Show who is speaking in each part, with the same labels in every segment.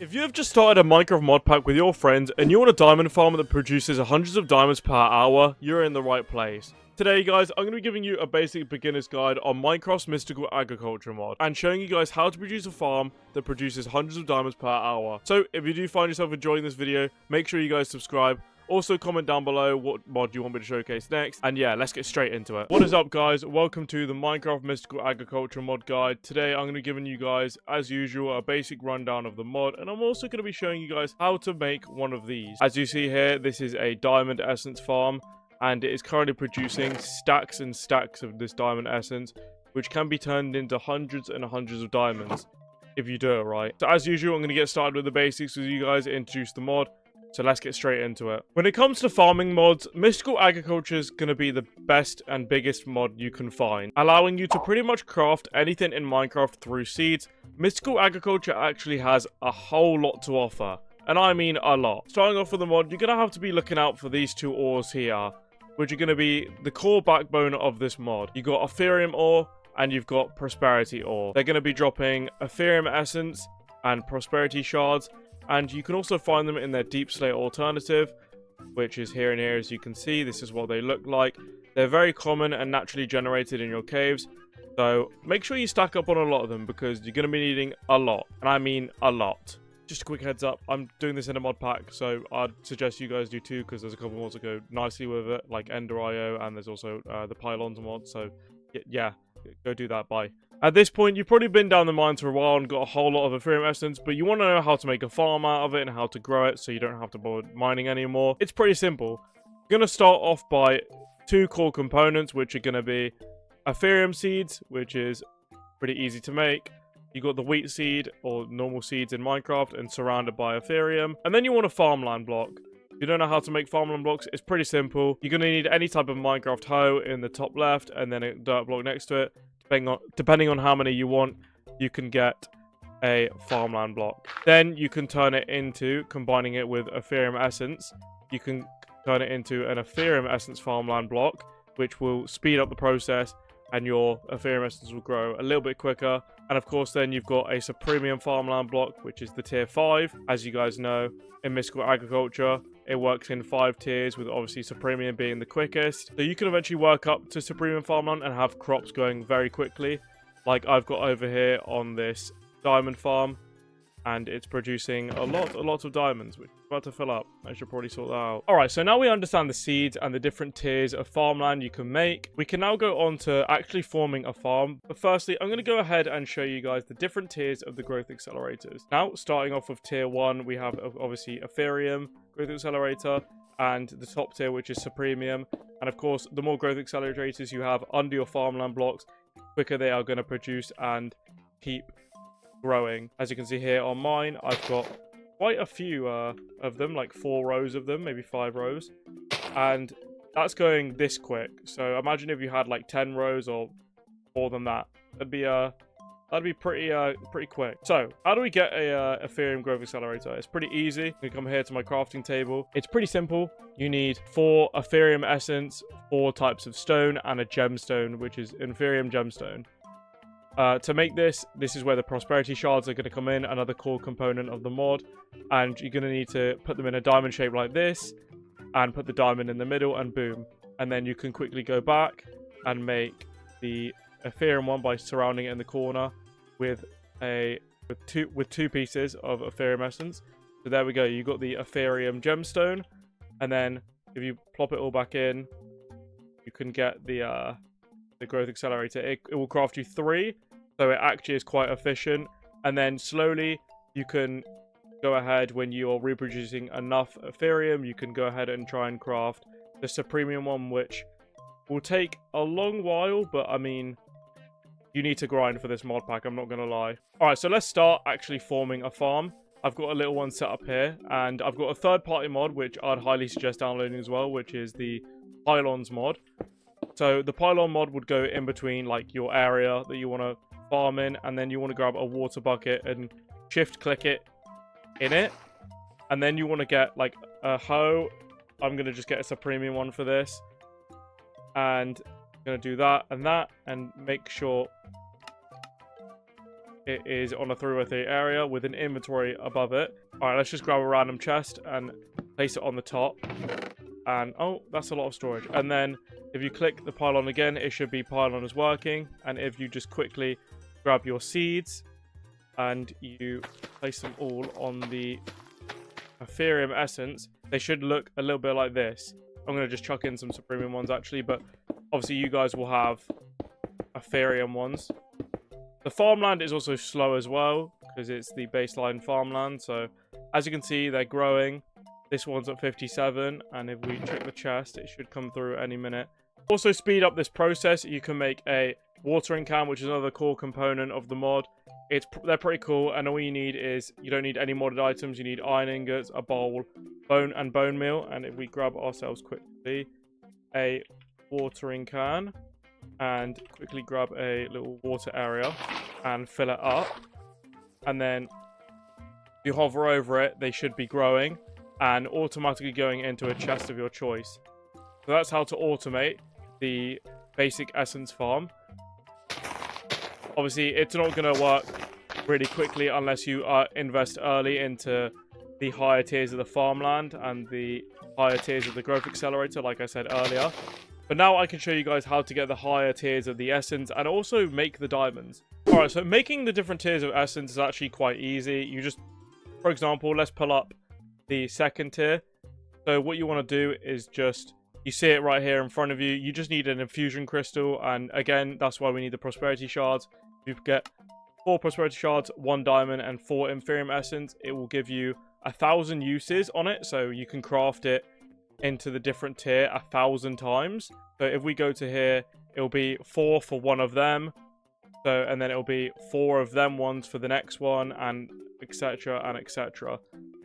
Speaker 1: If you have just started a Minecraft mod pack with your friends and you want a diamond farm that produces hundreds of diamonds per hour, you're in the right place. Today guys, I'm going to be giving you a basic beginner's guide on Minecraft's mystical agriculture mod and showing you guys how to produce a farm that produces hundreds of diamonds per hour. So if you do find yourself enjoying this video, make sure you guys subscribe. Also comment down below what mod you want me to showcase next. And yeah, let's get straight into it. What is up guys? Welcome to the Minecraft Mystical Agriculture mod guide. Today I'm going to be giving you guys, as usual, a basic rundown of the mod. And I'm also going to be showing you guys how to make one of these. As you see here, this is a diamond essence farm. And it is currently producing stacks and stacks of this diamond essence, which can be turned into hundreds and hundreds of diamonds if you do it right. So as usual, I'm going to get started with the basics with you guys, introduce the mod. So let's get straight into it. When it comes to farming mods, Mystical Agriculture is going to be the best and biggest mod you can find, allowing you to pretty much craft anything in Minecraft through seeds. Mystical Agriculture actually has a whole lot to offer, and I mean a lot. Starting off with the mod, you're going to have to be looking out for these two ores here, which are going to be the core backbone of this mod. You've got Ethereum ore, and you've got Prosperity ore. They're going to be dropping Ethereum essence and Prosperity shards, and you can also find them in their Deep Slate alternative, which is here and here. As you can see, this is what they look like. They're very common and naturally generated in your caves, so make sure you stack up on a lot of them because you're going to be needing a lot, and I mean a lot. Just a quick heads up, I'm doing this in a mod pack, so I'd suggest you guys do too, because there's a couple mods that go nicely with it, like Ender.io, and there's also the pylons mod, so yeah, go do that, bye. At this point, you've probably been down the mines for a while and got a whole lot of Ethereum essence, but you want to know how to make a farm out of it and how to grow it so you don't have to bother mining anymore. It's pretty simple. You're going to start off by two core components, which are going to be Ethereum seeds, which is pretty easy to make. You got the wheat seed or normal seeds in Minecraft and surrounded by Ethereum. And then you want a farmland block. If you don't know how to make farmland blocks, it's pretty simple. You're going to need any type of Minecraft hoe in the top left and then a dirt block next to it. Depending on how many you want, you can get a farmland block. Then you can turn it into, combining it with Ethereum essence, you can turn it into an Ethereum essence farmland block, which will speed up the process and your Ethereum essence will grow a little bit quicker. And of course, then you've got a Supremium farmland block, which is the tier 5. As you guys know, in Mystical Agriculture, it works in 5 tiers, with obviously Supremium being the quickest. So you can eventually work up to Supremium farmland and have crops going very quickly, like I've got over here on this diamond farm. And it's producing a lot of diamonds, which is about to fill up. I should probably sort that out. Alright, so now we understand the seeds and the different tiers of farmland you can make. We can now go on to actually forming a farm. But firstly, I'm going to go ahead and show you guys the different tiers of the growth accelerators. Now, starting off with tier 1, we have obviously Ethereum growth accelerator and the top tier, which is Supremium. And of course, the more growth accelerators you have under your farmland blocks, the quicker they are going to produce and keep growing. As you can see here on mine, I've got quite a few of them, like 4 rows of them, maybe 5 rows, and that's going this quick. So imagine if you had like 10 rows or more than that. That'd be pretty quick. So how do we get a Ethereum growth accelerator? It's pretty easy. You come here to my crafting table. It's pretty simple. You need 4 Ethereum essence, 4 types of stone, and a gemstone, which is an Ethereum gemstone. To make this is where the prosperity shards are going to come in, another core component of the mod, and you're going to need to put them in a diamond shape like this and put the diamond in the middle, and boom, and then you can quickly go back and make the Ethereum one by surrounding it in the corner with two pieces of Ethereum essence. So there we go, you got the Ethereum gemstone, and then if you plop it all back in, you can get the growth accelerator. It will craft you 3, so it actually is quite efficient. And then slowly you can go ahead, when you're reproducing enough Ethereum, you can go ahead and try and craft the Supremium one, which will take a long while, but I mean, you need to grind for this mod pack, I'm not gonna lie. Alright, so let's start actually forming a farm. I've got a little one set up here, and I've got a third-party mod which I'd highly suggest downloading as well, which is the pylons mod. So the pylon mod would go in between like your area that you want to farm in, and then you want to grab a water bucket and shift click it in it, and then you want to get like a hoe. I'm going to just get a Supremium one for this, and I'm going to do that and make sure it is on a 3x3 area with an inventory above it. Alright, let's just grab a random chest and place it on the top. And, oh, that's a lot of storage. And then, if you click the pylon again, it should be pylon is working. And if you just quickly grab your seeds and you place them all on the Ethereum essence, they should look a little bit like this. I'm going to just chuck in some Supremium ones, actually. But, obviously, you guys will have Ethereum ones. The farmland is also slow as well, because it's the baseline farmland. So, as you can see, they're growing. This one's at 57, and if we check the chest, it should come through any minute. Also, speed up this process, you can make a watering can, which is another core component of the mod. They're pretty cool, and all you need is, you don't need any modded items. You need iron ingots, a bowl, bone meal, and if we grab ourselves quickly a watering can, and quickly grab a little water area and fill it up, and then if you hover over it, they should be growing and automatically going into a chest of your choice. So that's how to automate the basic essence farm. Obviously, it's not going to work really quickly unless you invest early into the higher tiers of the farmland and the higher tiers of the growth accelerator, like I said earlier. But now I can show you guys how to get the higher tiers of the essence and also make the diamonds. Alright, so making the different tiers of essence is actually quite easy. You just, for example, let's pull up the second tier. So what you want to do is just, you see it right here in front of you. You just need an infusion crystal, and again, that's why we need the prosperity shards. You get 4 prosperity shards, 1 diamond, and 4 Ethereum essence. It will give you 1,000 uses on it, so you can craft it into the different tier 1,000 times. So if we go to here, it'll be 4 for one of them. So, and then it'll be 4 of them ones for the next one, and etc. and etc.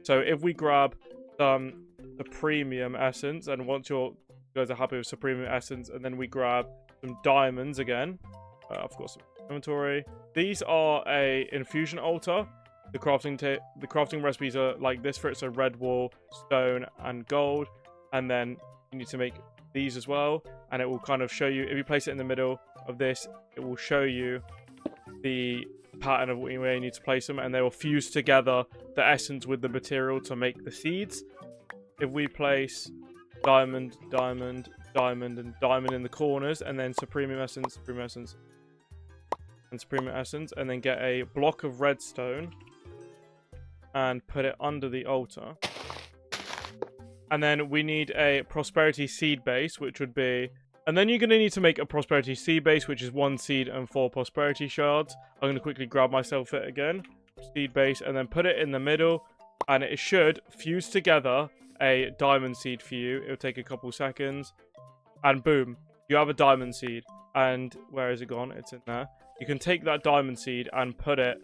Speaker 1: So if we grab the premium essence, and once you guys are happy with Supreme essence, and then we grab some diamonds again. I've got some inventory. These are a infusion altar. The crafting recipes are like this for it. So red wool, stone, and gold. And then you need to make these as well, and it will kind of show you, if you place it in the middle of this, it will show you the pattern of where you need to place them, and they will fuse together the essence with the material to make the seeds. If we place diamond, diamond, diamond, and diamond in the corners, and then supreme essence, and supreme essence, and then get a block of redstone and put it under the altar. And then we need a prosperity seed base, which would be... And then you're going to need to make a prosperity seed base, which is 1 seed and 4 prosperity shards. I'm going to quickly grab myself it again. Seed base, and then put it in the middle. And it should fuse together a diamond seed for you. It'll take a couple seconds. And boom, you have a diamond seed. And where is it gone? It's in there. You can take that diamond seed and put it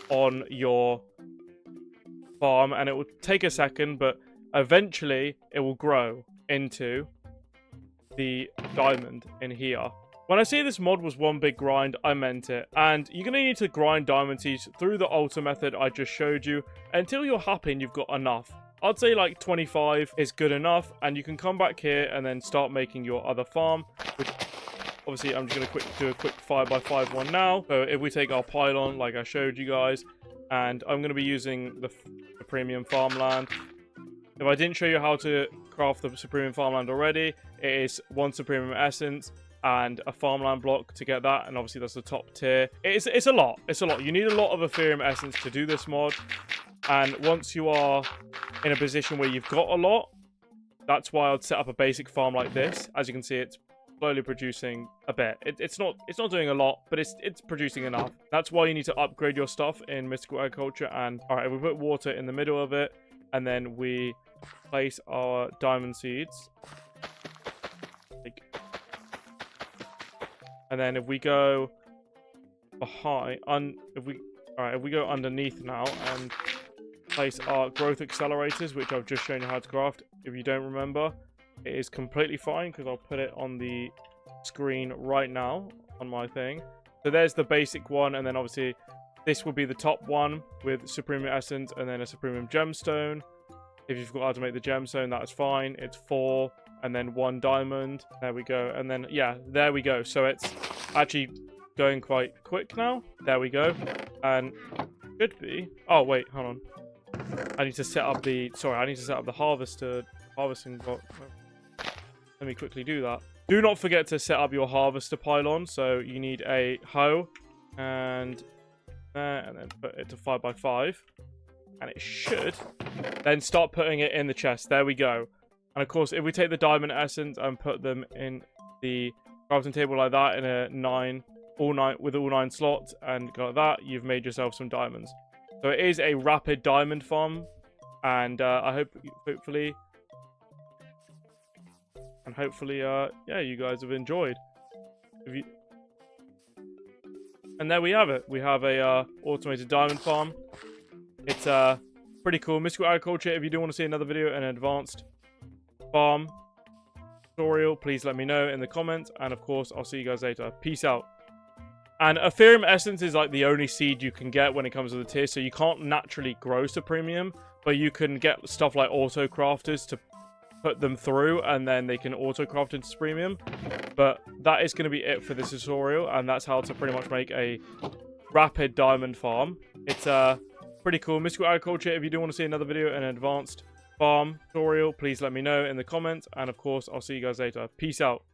Speaker 1: on your farm. And it will take a second, but... eventually, it will grow into the diamond in here. When I say this mod was one big grind, I meant it. And you're going to need to grind diamond seeds through the altar method I just showed you until you're happy and you've got enough. I'd say like 25 is good enough, and you can come back here and then start making your other farm. Which, obviously, I'm just going to do a quick 5x5 one now. So if we take our pylon, like I showed you guys, and I'm going to be using the premium farmland. If I didn't show you how to craft the Supreme Farmland already, it is 1 Supreme Essence and a farmland block to get that, and obviously that's the top tier. It's a lot. It's a lot. You need a lot of Ethereum Essence to do this mod, and once you are in a position where you've got a lot, that's why I'd set up a basic farm like this. As you can see, it's slowly producing a bit. It's not doing a lot, but it's producing enough. That's why you need to upgrade your stuff in Mystical Agriculture. And alright, we put water in the middle of it, and then we place our diamond seeds. And then if we go behind, if we go underneath now and place our growth accelerators, which I've just shown you how to craft. If you don't remember, it is completely fine because I'll put it on the screen right now on my thing. So there's the basic one, and then obviously this will be the top one with Supreme Essence and then a Supreme Gemstone. If you've got how to make the gemstone, that's fine. It's 4 and then 1 diamond. There we go. And then, yeah, there we go. So it's actually going quite quick now. There we go. And should be... Oh, wait, hold on. I need to set up the... Sorry, I need to set up the harvesting block. Let me quickly do that. Do not forget to set up your harvester pylon. So you need a hoe and then put it to 5x5. And it should then start putting it in the chest. There we go. And of course, if we take the diamond essence and put them in the crafting table like that in a with all 9 slots and go like that, you've made yourself some diamonds. So it is a rapid diamond farm, and I hopefully, yeah, you guys have enjoyed. And there we have it. We have a automated diamond farm. It's pretty cool. Mystical Agriculture. If you do want to see another video, an advanced farm tutorial, please let me know in the comments. And of course, I'll see you guys later. Peace out. And Ethereum Essence is like the only seed you can get when it comes to the tier, so you can't naturally grow to premium, but you can get stuff like auto crafters to put them through, and then they can auto craft into premium. But that is going to be it for this tutorial, and that's how to pretty much make a rapid diamond farm. It's pretty cool. Mystical Agriculture. If you do want to see another video, an advanced farm tutorial, please let me know in the comments. And of course, I'll see you guys later. Peace out.